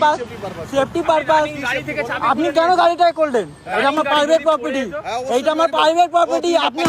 Purpose, safety purpose. আপনি কেন গাড়িটা করলেন? এটা আমার প্রাইভেট প্রপার্টি, এইটা আমার প্রাইভেট প্রপার্টি। আপনি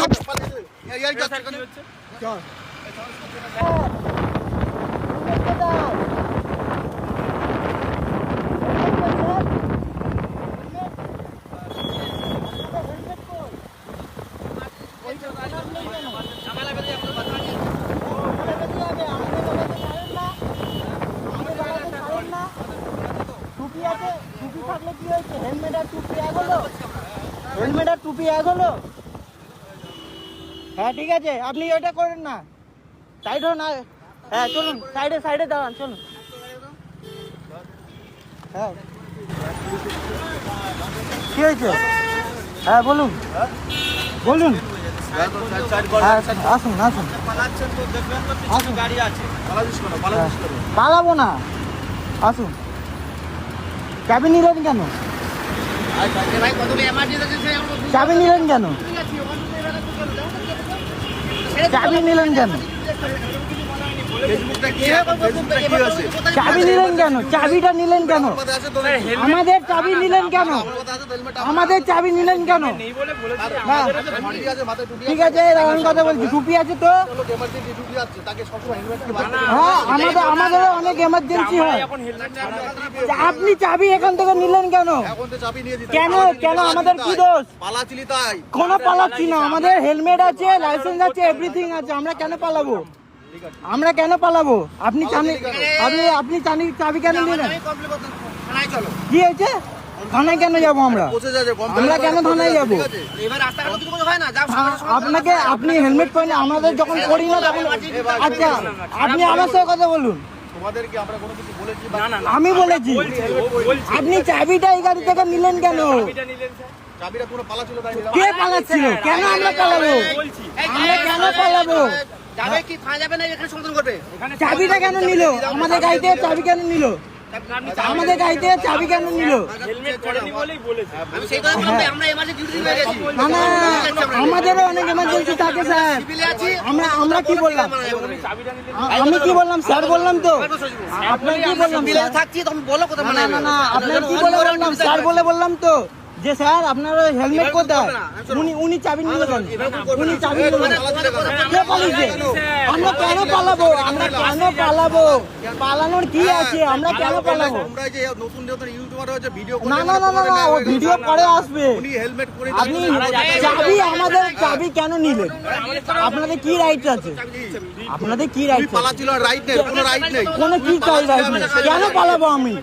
টুপি আছে, টুপি থাকলে কি হয়েছে? হেলমেট আর টুপি এক হলো, হেলমেট আর টুপি এক হলো। হ্যাঁ ঠিক আছে, আপনি ওইটা করেন না, সাইড হন না। হ্যাঁ চলুন, সাইডে সাইডে দাঁড়ান, চলুন। হ্যাঁ কি হয়েছে? হ্যাঁ বলুন বলুন। হ্যাঁ আসুন আসুন, পালাবো না, আসুন। চাবি নিলেন কেন? চাবি নিলেন কেন? চাবি নিলেন কেন? চাবি নিলেন কেন? চাবিটা নিলেন কেন? আমাদের চাবি নিলেন কেন? আমাদের চাবি নিলেন কেন? ঠিক আছে এমন কথা বলছি, টুপি আছে তো। হ্যাঁ আমাদেরও অনেক এমার্জেন্সি হয়। আপনি চাবি এখান থেকে নিলেন কেন? কেন কেন আমাদের কি দোষ? কোনো পালাচ্ছি না, আমাদের হেলমেট আছে, লাইসেন্স আছে, এভরিথিং আছে। আমরা কেন পালাবো? আমরা কেন পালাবো? আপনি আপনি চাবি কেন নিলেন? কি হয়েছে? থানায় কেন যাবো আমরা? আমরা কেন থানায় যাবো? আপনাকে আপনি হেলমেট পরেন, আমাদের যখন পড়ি না তখন। আচ্ছা আপনি আমার সাথে কথা বলুন। আমি বলেছি, আপনি চাবিটা এই গাড়ি থেকে নিলেন কেন? কে পালাচ্ছিল? কেন আমরা পালাবো? আমরা কেন পালাবো? চাবিটা কেন নিল? আমাদের গাড়িতে চাবি কেন নিল? আমাদের গাড়িতে চাবি কেন নিল? না আমাদেরও অনেক এমার্জেন্সি থাকে স্যার। আমরা কি বললাম? আমি কি বললাম স্যার? বললাম তো। আপনার কি বললাম? না না না, আপনার কি বলে বললাম? স্যার বলে বললাম তো যে স্যার আপনার হেলমেট কোথায়? উনি চাবি নিল কেন? উনি চাবি নিল কেন? কে পালিয়েছে? আমরা কেন পালাবো? আমরা কেন পালাবো? পালানোর কি আছে? আমরা কেন পালাবো? না না না না, ও ভিডিও পরে আসবে। আপনি চাবি, আমাদের চাবি কেন নিলেন? আপনাদের কি রাইট আছে? আপনাদের কি রাইট? কোনো কি রাইট নেই? কেন পালাবো আমি?